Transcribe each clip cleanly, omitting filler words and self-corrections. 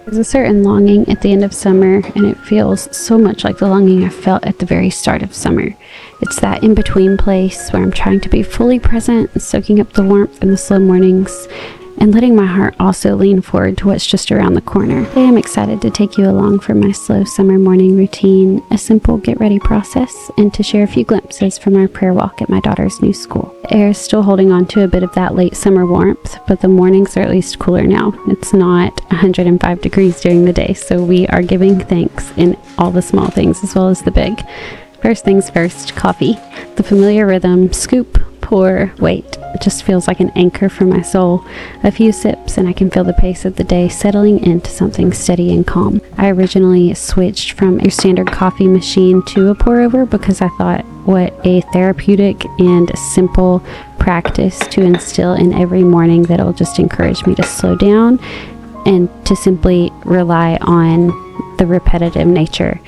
There's a certain longing at the end of summer, and it feels so much like the longing I felt at the very start of summer. It's that in-between place where I'm trying to be fully present, soaking up the warmth in the slow mornings, and letting my heart also lean forward to what's just around the corner. Today I'm excited to take you along for my slow summer morning routine, a simple get-ready process, and to share a few glimpses from our prayer walk at my daughter's new school. The air is still holding on to a bit of that late summer warmth, but the mornings are at least cooler now. It's not 105 degrees during the day, so we are giving thanks in all the small things as well as the big. First things first, coffee. The familiar rhythm, scoop, pour, wait. It just feels like an anchor for my soul. A few sips and I can feel the pace of the day settling into something steady and calm. I originally switched from your standard coffee machine to a pour over because I thought what a therapeutic and simple practice to instill in every morning that'll just encourage me to slow down and to simply rely on the repetitive nature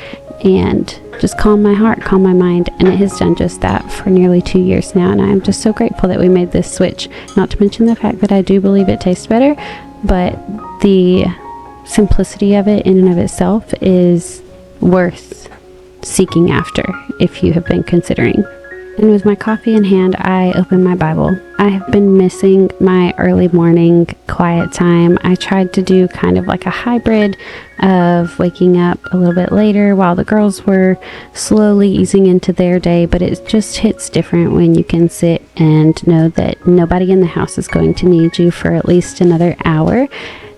and just calm my heart, calm my mind. And it has done just that for nearly 2 years now, and I'm just so grateful that we made this switch. Not to mention the fact that I do believe it tastes better, but the simplicity of it in and of itself is worth seeking after if you have been considering. And with my coffee in hand, I open my Bible. I have been missing my early morning quiet time. I tried to do kind of like a hybrid of waking up a little bit later while the girls were slowly easing into their day, but it just hits different when you can sit and know that nobody in the house is going to need you for at least another hour.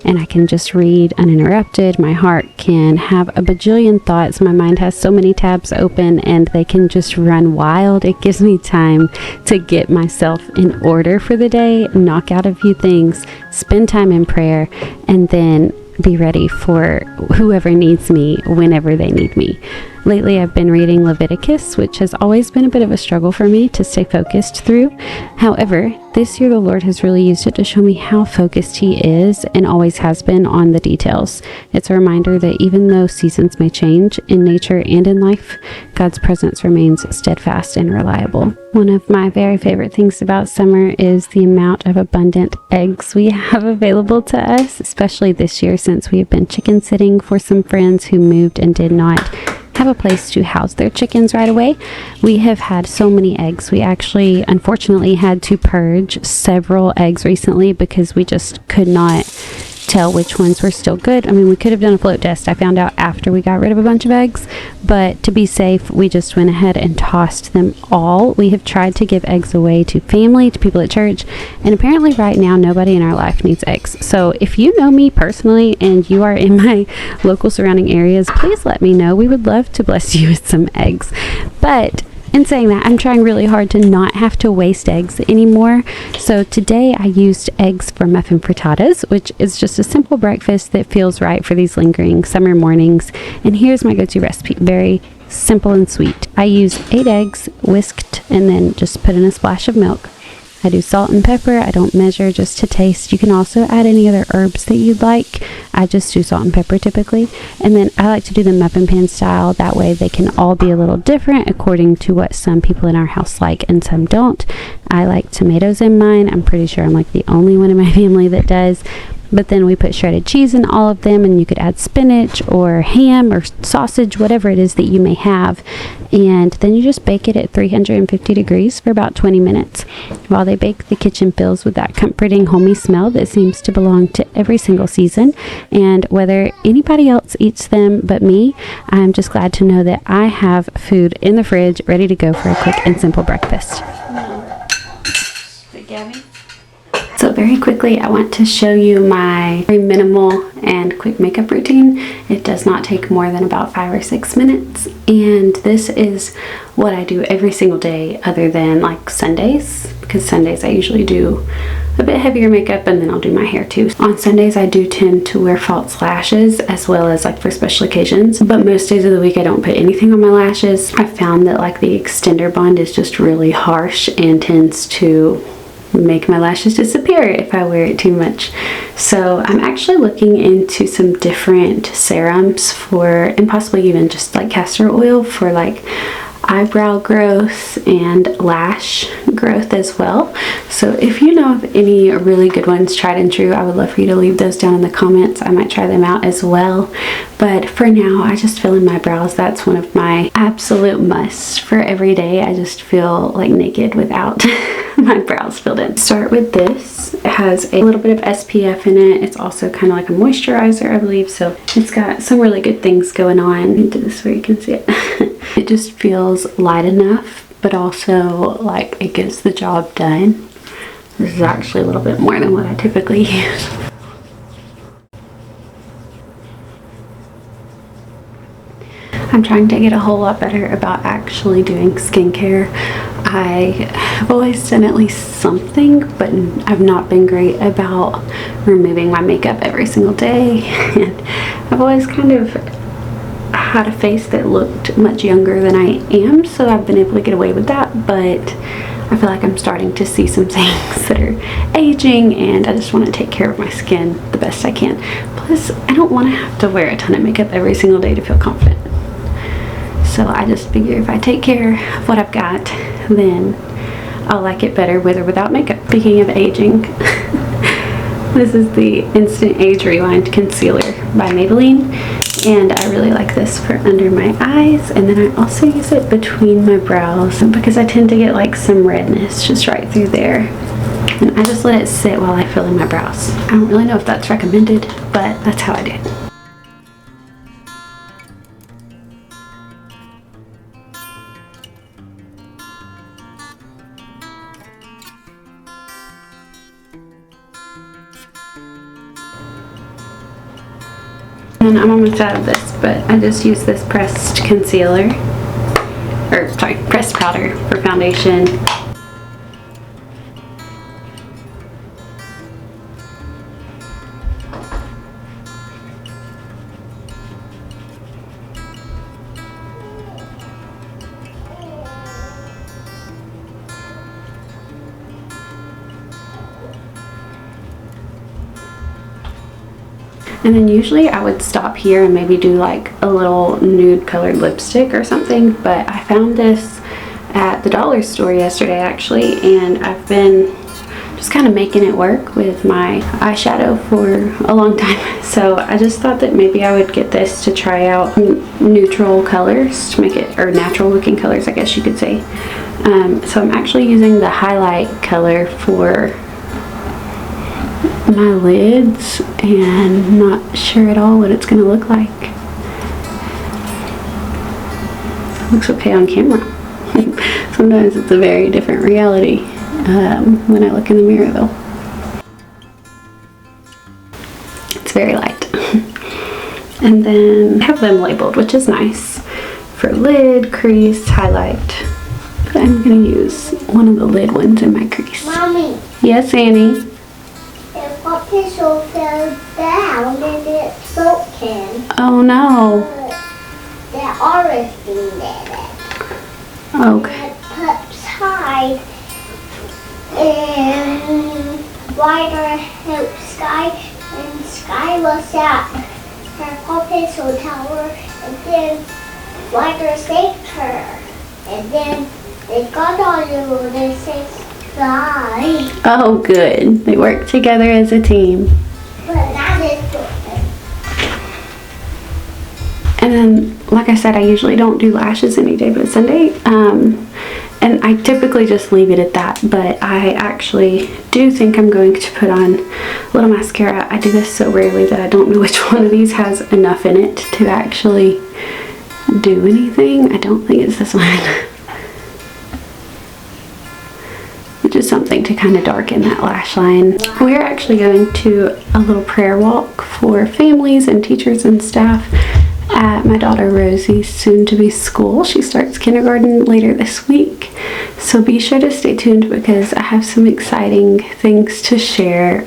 And I can just read uninterrupted. My heart can have a bajillion thoughts. My mind has so many tabs open and they can just run wild. It gives me time to get myself in order for the day, knock out a few things, spend time in prayer, and then be ready for whoever needs me whenever they need me. Lately, I've been reading Leviticus, which has always been a bit of a struggle for me to stay focused through. However, this year the Lord has really used it to show me how focused He is and always has been on the details. It's a reminder that even though seasons may change in nature and in life, God's presence remains steadfast and reliable. One of my very favorite things about summer is the amount of abundant eggs we have available to us, especially this year since we have been chicken sitting for some friends who moved and did not have a place to house their chickens right away. We have had so many eggs. We actually, unfortunately, had to purge several eggs recently because we just could not tell which ones were still good. I mean, we could have done a float test. I found out after we got rid of a bunch of eggs, but to be safe, we just went ahead and tossed them all. We have tried to give eggs away to family, to people at church, and apparently right now nobody in our life needs eggs. So if you know me personally and you are in my local surrounding areas, please let me know. We would love to bless you with some eggs. But in saying that, I'm trying really hard to not have to waste eggs anymore. So today I used eggs for Muffin frittatas, which is just a simple breakfast that feels right for these lingering summer mornings. And here's my go-to recipe. Very simple and sweet. I use 8 eggs, whisked, and then just put in a splash of milk. I do salt and pepper. I don't measure, just to taste. You can also add any other herbs that you'd like. I just do salt and pepper typically. And then I like to do the muffin pan style. That way they can all be a little different according to what some people in our house like and some don't. I like tomatoes in mine. I'm pretty sure I'm like the only one in my family that does. But then we put shredded cheese in all of them, and you could add spinach or ham or sausage, whatever it is that you may have. And then you just bake it at 350 degrees for about 20 minutes. While they bake, the kitchen fills with that comforting, homey smell that seems to belong to every single season. And whether anybody else eats them but me, I'm just glad to know that I have food in the fridge ready to go for a quick and simple breakfast. Gabby? So very quickly, I want to show you my very minimal and quick makeup routine. It does not take more than about 5 or 6 minutes. And this is what I do every single day other than like Sundays, because Sundays I usually do a bit heavier makeup and then I'll do my hair too. On Sundays, I do tend to wear false lashes as well as like for special occasions. But most days of the week, I don't put anything on my lashes. I found that like the extender bond is just really harsh and tends to make my lashes disappear if I wear it too much. So I'm actually looking into some different serums for, and possibly even just like castor oil for like eyebrow growth and lash growth as well. So if you know of any really good ones, tried and true, I would love for you to leave those down in the comments. I might try them out as well. But for now, I just fill in my brows. That's one of my absolute musts for every day. I just feel like naked without my brows filled in. Start with this. It has a little bit of SPF in it. It's also kind of like a moisturizer, I believe. So it's got some really good things going on. Into this where you can see it. It just feels light enough, but also like it gets the job done. This is actually a little bit more than what I typically use. I'm trying to get a whole lot better about actually doing skincare. I have always done at least something, but I've not been great about removing my makeup every single day. And I've always kind of had a face that looked much younger than I am, so I've been able to get away with that, but I feel like I'm starting to see some things that are aging, and I just want to take care of my skin the best I can. Plus, I don't want to have to wear a ton of makeup every single day to feel confident. So I just figure if I take care of what I've got, then I'll like it better with or without makeup. Speaking of aging, this is the Instant Age Rewind Concealer by Maybelline, and I really like this for under my eyes, and then I also use it between my brows because I tend to get like some redness just right through there, and I just let it sit while I fill in my brows. I don't really know if that's recommended, but that's how I do it. And I'm almost out of this, but I just use this pressed concealer, or sorry, pressed powder for foundation. And then usually I would stop here and maybe do like a little nude colored lipstick or something, but I found this at the dollar store yesterday actually, and I've been just kind of making it work with my eyeshadow for a long time. So I just thought that maybe I would get this to try out neutral colors to make it, or natural looking colors I guess you could say. So I'm actually using the highlight color for my lids, and not sure at all what it's going to look like. It looks okay on camera. Sometimes it's a very different reality when I look in the mirror though. It's very light. And then I have them labeled, which is nice, for lid, crease, highlight. But I'm going to use one of the lid ones in my crease. Mommy. Yes, Annie? Tissue fell down and it's broken. Oh no. The orange thing did it. Okay. It put side and Ryder helped Sky, and Sky was at her Pop-Tissue tower, and then Ryder saved her, and then they got on you and they saved Sky. Oh, good. They work together as a team. But that is good. And then, like I said, I usually don't do lashes any day but Sunday. And I typically just leave it at that. But I actually do think I'm going to put on a little mascara. I do this so rarely that I don't know which one of these has enough in it to actually do anything. I don't think it's this one. Just something to kind of darken that lash line. We're actually going to a little prayer walk for families and teachers and staff at my daughter Rosie's soon-to-be school. She starts kindergarten later this week, so be sure to stay tuned because I have some exciting things to share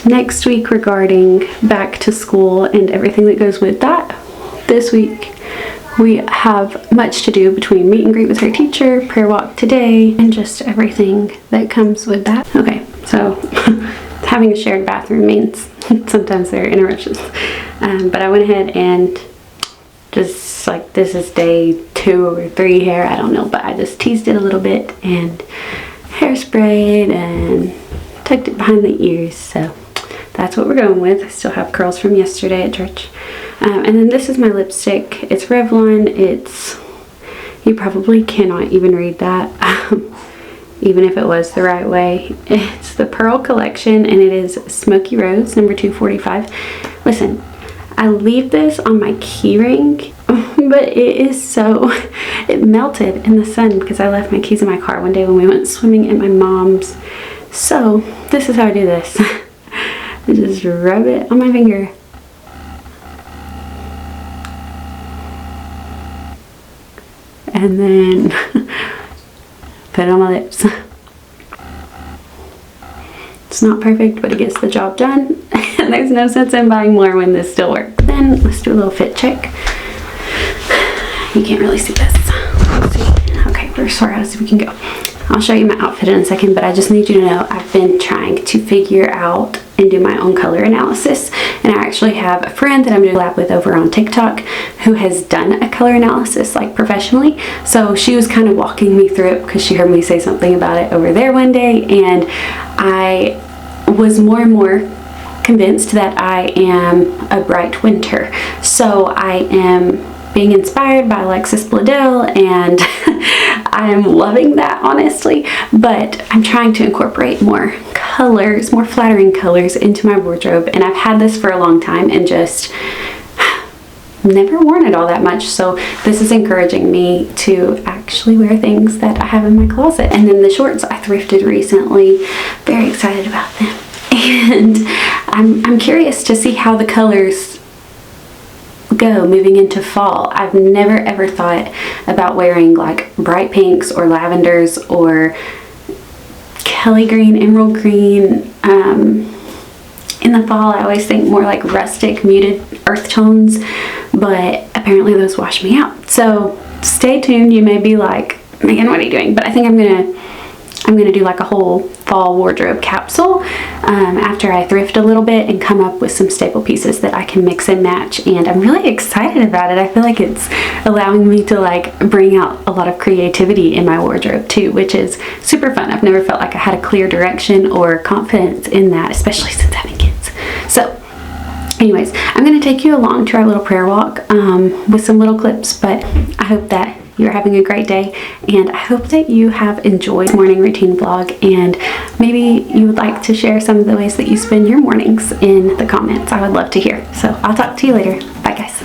next week regarding back to school and everything that goes with that. This week we have much to do between meet and greet with her teacher, prayer walk today, and just everything that comes with that. Okay, so having a shared bathroom means sometimes there are interruptions. But I went ahead and just like, this is day 2 2 or 3 hair, I don't know, but I just teased it a little bit and hairsprayed and tucked it behind the ears. So that's what we're going with. I still have curls from yesterday at church. And then this is my lipstick. It's Revlon. It's, you probably cannot even read that, even if it was the right way. It's the Pearl Collection, and it is Smoky Rose, number 245. Listen, I leave this on my key ring, but it is so, it melted in the sun because I left my keys in my car one day when we went swimming at my mom's. So this is how I do this. I just rub it on my finger. And then put it on my lips. It's not perfect, but it gets the job done. And there's no sense in buying more when this still works. Then let's do a little fit check. You can't really see this. Let's see. Okay, we're as far as we can go. I'll show you my outfit in a second, but I just need you to know I've been trying to figure out and do my own color analysis. And I actually have a friend that I'm doing a collab with over on TikTok who has done a color analysis like professionally. So she was kind of walking me through it because she heard me say something about it over there one day, and I was more and more convinced that I am a bright winter. So I am being inspired by Alexis Bledel, and I am loving that, honestly, but I'm trying to incorporate more colors, more flattering colors into my wardrobe, and I've had this for a long time and just never worn it all that much. So this is encouraging me to actually wear things that I have in my closet. And then the shorts I thrifted recently, very excited about them, and I'm curious to see how the colors go moving into fall. I've never ever thought about wearing like bright pinks or lavenders or Kelly green, emerald green. In the fall I always think more like rustic, muted earth tones, but apparently those wash me out. So stay tuned. You may be like, Megan, what are you doing? But I think I'm gonna do like a whole fall wardrobe capsule after I thrift a little bit and come up with some staple pieces that I can mix and match, and I'm really excited about it. I feel like it's allowing me to like bring out a lot of creativity in my wardrobe too, which is super fun. I've never felt like I had a clear direction or confidence in that, especially since having kids. So anyways, I'm going to take you along to our little prayer walk with some little clips, but I hope that you're having a great day, and I hope that you have enjoyed the morning routine vlog, and maybe you would like to share some of the ways that you spend your mornings in the comments. I would love to hear. So I'll talk to you later. Bye guys.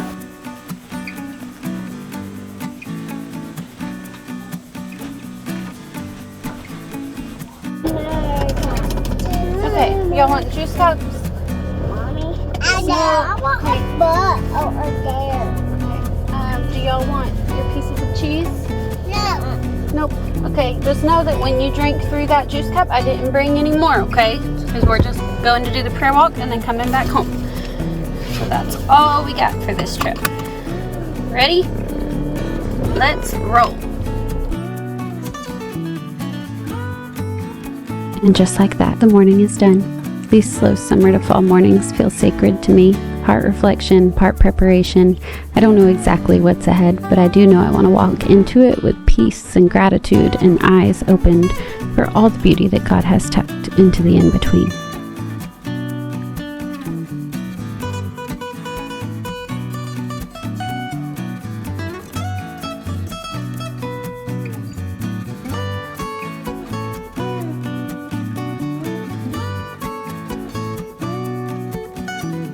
Okay, y'all want juice cups? Mommy, I want my butt over there. Do y'all want your pieces of cheese? No. Nope. Okay, just know that when you drink through that juice cup, I didn't bring any more, okay? Because we're just going to do the prayer walk and then coming back home. So that's all we got for this trip. Ready? Let's roll. And just like that, the morning is done. These slow summer to fall mornings feel sacred to me. Part reflection, part preparation. I don't know exactly what's ahead, but I do know I want to walk into it with peace and gratitude and eyes opened for all the beauty that God has tucked into the in-between.